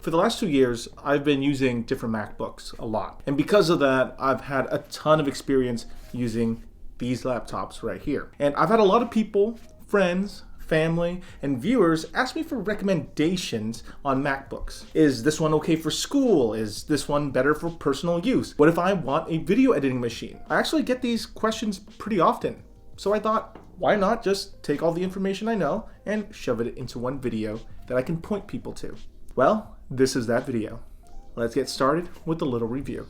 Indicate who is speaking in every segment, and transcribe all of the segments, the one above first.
Speaker 1: For the last 2 years, I've been using different MacBooks a lot. And because of that, I've had a ton of experience using these laptops right here. And I've had a lot of people, friends, family, and viewers ask me for recommendations on MacBooks. Is this one okay for school? Is this one better for personal use? What if I want a video editing machine? I actually get these questions pretty often. So I thought, why not just take all the information I know and shove it into one video that I can point people to? Well, this is that video. Let's get started with a little review.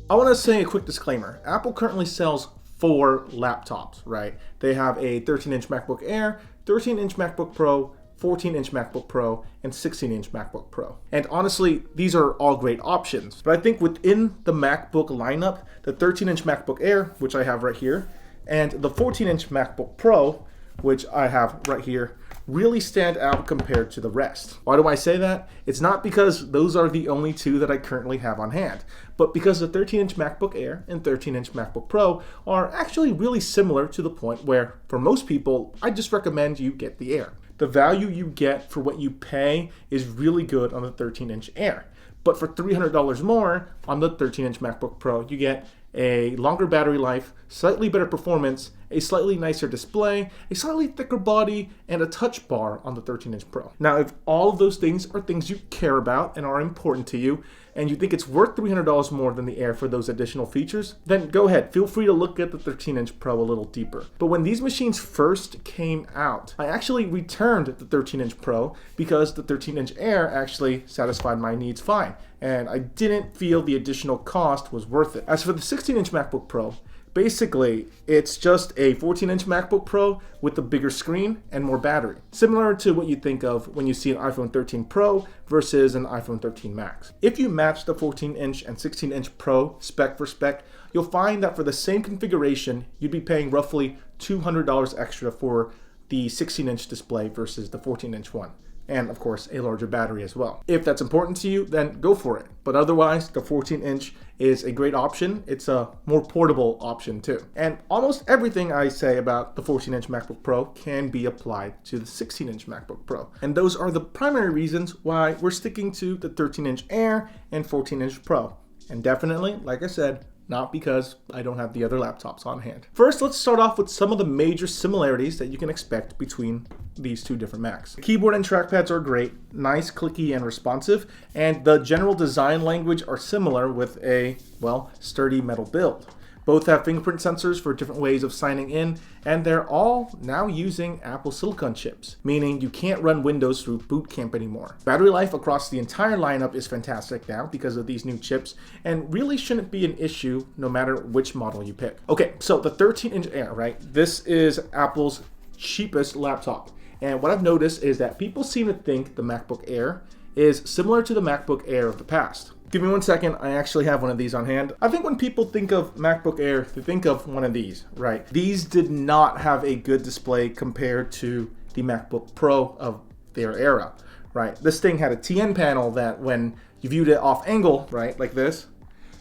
Speaker 1: I want to say a quick disclaimer. Apple currently sells 4 laptops, right? They have a 13-inch MacBook Air, 13-inch MacBook Pro, 14-inch MacBook Pro, and 16-inch MacBook Pro. And honestly, these are all great options. But I think within the MacBook lineup, the 13-inch MacBook Air, which I have right here, and the 14-inch MacBook Pro, which I have right here, really stand out compared to the rest. Why do I say that? It's not because those are the only 2 that I currently have on hand, but because the 13-inch MacBook Air and 13-inch MacBook Pro are actually really similar to the point where, for most people, I just recommend you get the Air. The value you get for what you pay is really good on the 13-inch Air. But for $300 more on the 13-inch MacBook Pro, you get a longer battery life, slightly better performance, a slightly nicer display, a slightly thicker body, and a touch bar on the 13-inch Pro. Now, if all of those things are things you care about and are important to you, and you think it's worth $300 more than the Air for those additional features, then go ahead. Feel free to look at the 13-inch Pro a little deeper. But when these machines first came out, I actually returned the 13-inch Pro because the 13-inch Air actually satisfied my needs fine, and I didn't feel the additional cost was worth it. As for the 16-inch MacBook Pro, basically, it's just a 14-inch MacBook Pro with a bigger screen and more battery. Similar to what you think of when you see an iPhone 13 Pro versus an iPhone 13 Max. If you match the 14-inch and 16-inch Pro spec for spec, you'll find that for the same configuration, you'd be paying roughly $200 extra for the 16-inch display versus the 14-inch one. And of course, a larger battery as well. If that's important to you, then go for it. But otherwise, the 14-inch is a great option. It's a more portable option too. And almost everything I say about the 14-inch MacBook Pro can be applied to the 16-inch MacBook Pro. And those are the primary reasons why we're sticking to the 13-inch Air and 14-inch Pro. And definitely, like I said, not because I don't have the other laptops on hand. First, let's start off with some of the major similarities that you can expect between these 2 different Macs. The keyboard and trackpads are great, nice, clicky, and responsive, and the general design language are similar with a, well, sturdy metal build. Both have fingerprint sensors for different ways of signing in, and they're all now using Apple Silicon chips, meaning you can't run Windows through Boot Camp anymore. Battery life across the entire lineup is fantastic now because of these new chips, and really shouldn't be an issue no matter which model you pick. Okay, so the 13-inch Air, right? This is Apple's cheapest laptop, and what I've noticed is that people seem to think the MacBook Air is similar to the MacBook Air of the past. Give me 1 second, I actually have one of these on hand. I think when people think of MacBook Air, they think of one of these, right? These did not have a good display compared to the MacBook Pro of their era, right? This thing had a TN panel that when you viewed it off angle, right, like this,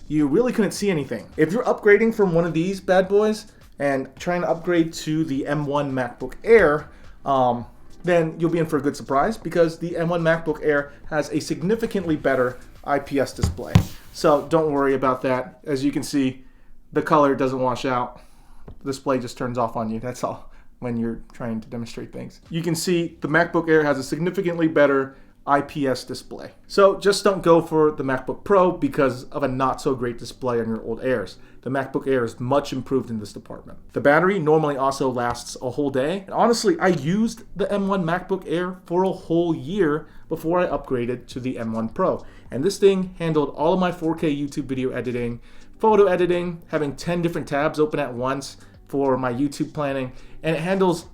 Speaker 1: you really couldn't see anything. If you're upgrading from one of these bad boys and trying to upgrade to the M1 MacBook Air, then you'll be in for a good surprise because the M1 MacBook Air has a significantly better IPS display. So don't worry about that. As you can see, the color doesn't wash out. The display just turns off on you. That's all when you're trying to demonstrate things. You can see the MacBook Air has a significantly better IPS display. So just don't go for the MacBook Pro because of a not so great display on your old Airs. The MacBook Air is much improved in this department. The battery normally also lasts a whole day. And honestly, I used the M1 MacBook Air for a whole year before I upgraded to the M1 Pro. And this thing handled all of my 4K YouTube video editing, photo editing, having 10 different tabs open at once for my YouTube planning, and it handles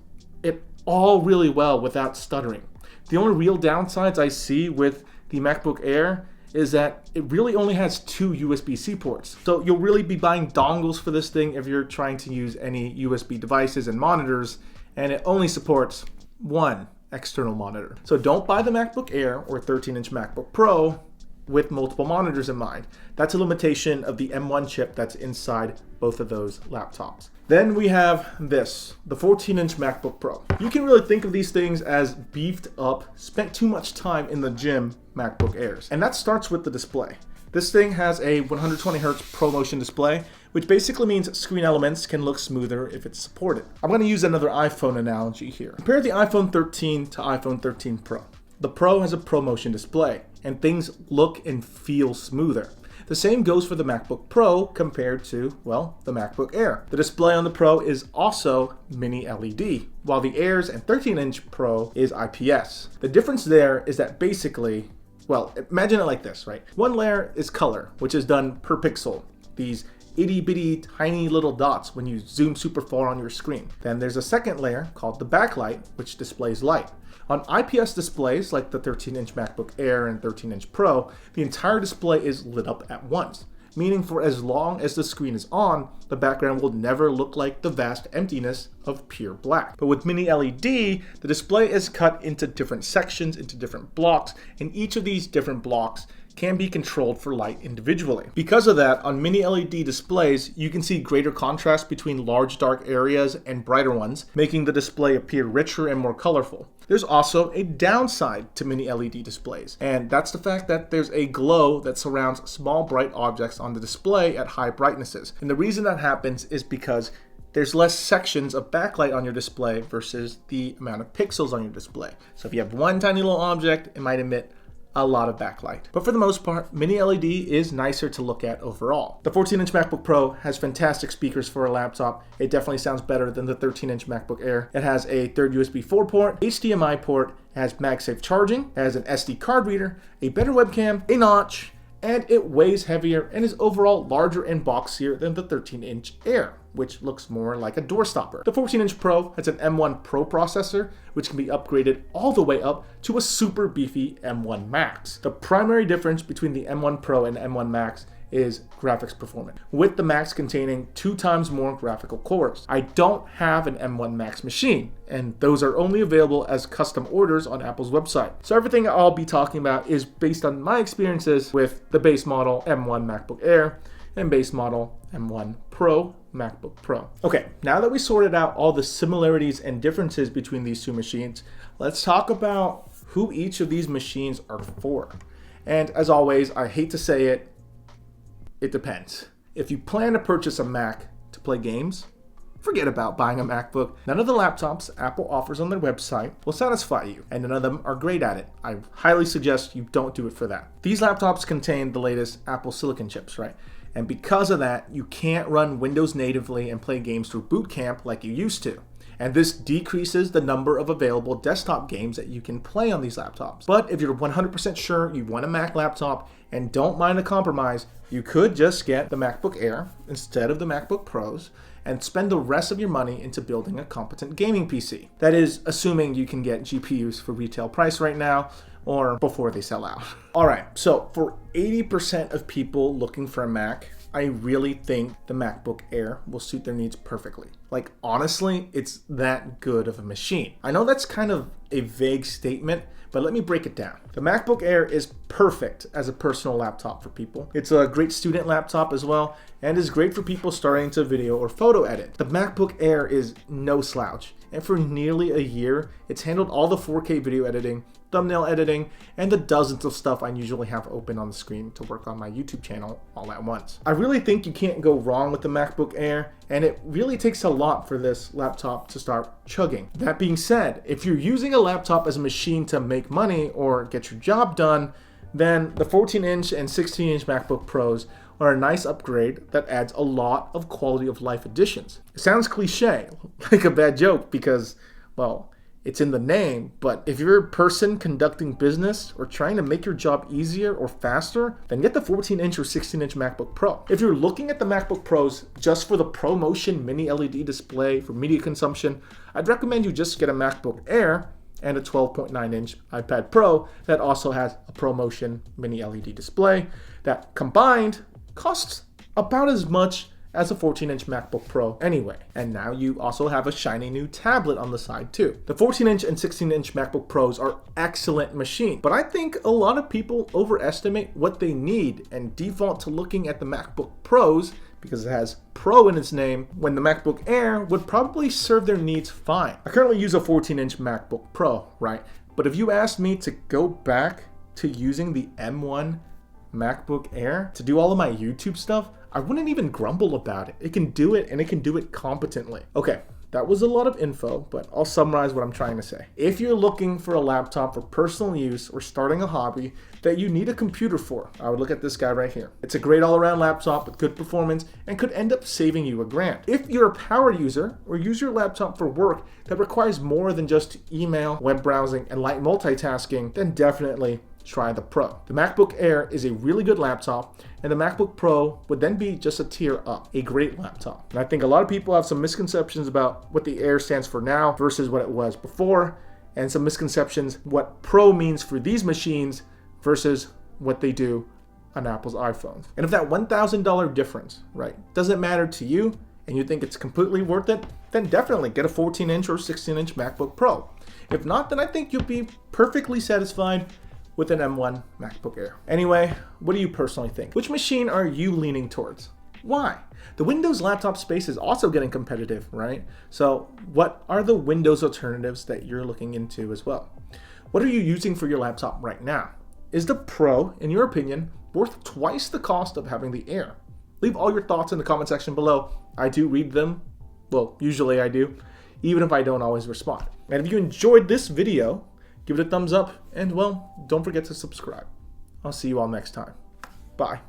Speaker 1: it all really well without stuttering. The only real downsides I see with the MacBook Air is that it really only has 2 USB-C ports. So you'll really be buying dongles for this thing if you're trying to use any USB devices and monitors, and it only supports 1 external monitor. So don't buy the MacBook Air or 13-inch MacBook Pro with multiple monitors in mind. That's a limitation of the M1 chip that's inside both of those laptops. Then we have this, the 14-inch MacBook Pro. You can really think of these things as beefed up, spent too much time in the gym MacBook Airs. And that starts with the display. This thing has a 120Hz ProMotion display, which basically means screen elements can look smoother if it's supported. I'm going to use another iPhone analogy here. Compare the iPhone 13 to iPhone 13 Pro. The Pro has a ProMotion display, and things look and feel smoother. The same goes for the MacBook Pro compared to, well, the MacBook Air. The display on the Pro is also mini LED, while the Airs and 13-inch Pro is IPS. The difference there is that basically, well, imagine it like this, right? One layer is color, which is done per pixel. These itty bitty tiny little dots when you zoom super far on your screen. Then there's a second layer called the backlight, which displays light. On IPS displays like the 13-inch MacBook Air and 13-inch Pro, the entire display is lit up at once, meaning for as long as the screen is on, the background will never look like the vast emptiness of pure black. But with mini LED, the display is cut into different sections, into different blocks, and each of these different blocks can be controlled for light individually. Because of that, on mini LED displays, you can see greater contrast between large dark areas and brighter ones, making the display appear richer and more colorful. There's also a downside to mini LED displays, and that's the fact that there's a glow that surrounds small bright objects on the display at high brightnesses. And the reason that happens is because there's less sections of backlight on your display versus the amount of pixels on your display. So if you have one tiny little object, it might emit a lot of backlight. But for the most part, mini LED is nicer to look at overall. The 14-inch MacBook Pro has fantastic speakers for a laptop. It definitely sounds better than the 13-inch MacBook Air. It has a third USB 4 port, HDMI port, it has MagSafe charging, it has an SD card reader, a better webcam, a notch, and it weighs heavier and is overall larger and boxier than the 13-inch Air, which looks more like a door stopper. The 14-inch Pro has an M1 Pro processor, which can be upgraded all the way up to a super beefy M1 Max. The primary difference between the M1 Pro and M1 Max is graphics performance, with the Max containing 2 times more graphical cores. I don't have an M1 Max machine, and those are only available as custom orders on Apple's website. So everything I'll be talking about is based on my experiences with the base model M1 MacBook Air and base model M1 Pro MacBook Pro. Okay, now that we sorted out all the similarities and differences between these two machines, let's talk about who each of these machines are for. And as always, I hate to say it, it depends. If you plan to purchase a Mac to play games, forget about buying a MacBook. None of the laptops Apple offers on their website will satisfy you, and none of them are great at it. I highly suggest you don't do it for that. These laptops contain the latest Apple Silicon chips, right? And because of that, you can't run Windows natively and play games through Boot Camp like you used to. And this decreases the number of available desktop games that you can play on these laptops. But if you're 100% sure you want a Mac laptop and don't mind a compromise, you could just get the MacBook Air instead of the MacBook Pros and spend the rest of your money into building a competent gaming PC. That is, assuming you can get GPUs for retail price right now or before they sell out. All right, so for 80% of people looking for a Mac, I really think the MacBook Air will suit their needs perfectly. Like, honestly, it's that good of a machine. I know that's kind of a vague statement, but let me break it down. The MacBook Air is perfect as a personal laptop for people. It's a great student laptop as well, and is great for people starting to video or photo edit. The MacBook Air is no slouch, and for nearly a year, it's handled all the 4K video editing, thumbnail editing, and the dozens of stuff I usually have open on the screen to work on my YouTube channel all at once. I really think you can't go wrong with the MacBook Air, and it really takes a lot for this laptop to start chugging. That being said, if you're using a laptop as a machine to make money or get your job done, then the 14-inch and 16-inch MacBook Pros are a nice upgrade that adds a lot of quality of life additions. It sounds cliche, like a bad joke, because, well, it's in the name, but if you're a person conducting business or trying to make your job easier or faster, then get the 14-inch or 16-inch MacBook Pro. If you're looking at the MacBook Pros just for the ProMotion mini LED display for media consumption, I'd recommend you just get a MacBook Air and a 12.9-inch iPad Pro that also has a ProMotion mini LED display that combined costs about as much as a 14-inch MacBook Pro anyway. And now you also have a shiny new tablet on the side too. The 14-inch and 16-inch MacBook Pros are excellent machines, but I think a lot of people overestimate what they need and default to looking at the MacBook Pros because it has Pro in its name, when the MacBook Air would probably serve their needs fine. I currently use a 14-inch MacBook Pro, right? But if you asked me to go back to using the M1 MacBook Air to do all of my YouTube stuff, I wouldn't even grumble about it. It can do it, and it can do it competently. Okay, that was a lot of info, but I'll summarize what I'm trying to say. If you're looking for a laptop for personal use or starting a hobby that you need a computer for, I would look at this guy right here. It's a great all-around laptop with good performance and could end up saving you $1,000. If you're a power user or use your laptop for work that requires more than just email, web browsing, and light multitasking, then definitely try the Pro. The MacBook Air is a really good laptop, and the MacBook Pro would then be just a tier up, a great laptop. And I think a lot of people have some misconceptions about what the Air stands for now versus what it was before, and some misconceptions what Pro means for these machines versus what they do on Apple's iPhones. And if that $1,000 difference, right, doesn't matter to you and you think it's completely worth it, then definitely get a 14-inch or 16-inch MacBook Pro. If not, then I think you'll be perfectly satisfied with an M1 MacBook Air. Anyway, what do you personally think? Which machine are you leaning towards? Why? The Windows laptop space is also getting competitive, right? So what are the Windows alternatives that you're looking into as well? What are you using for your laptop right now? Is the Pro, in your opinion, worth twice the cost of having the Air? Leave all your thoughts in the comment section below. I do read them. Well, usually I do, even if I don't always respond. And if you enjoyed this video, give it a thumbs up, and well, don't forget to subscribe. I'll see you all next time. Bye.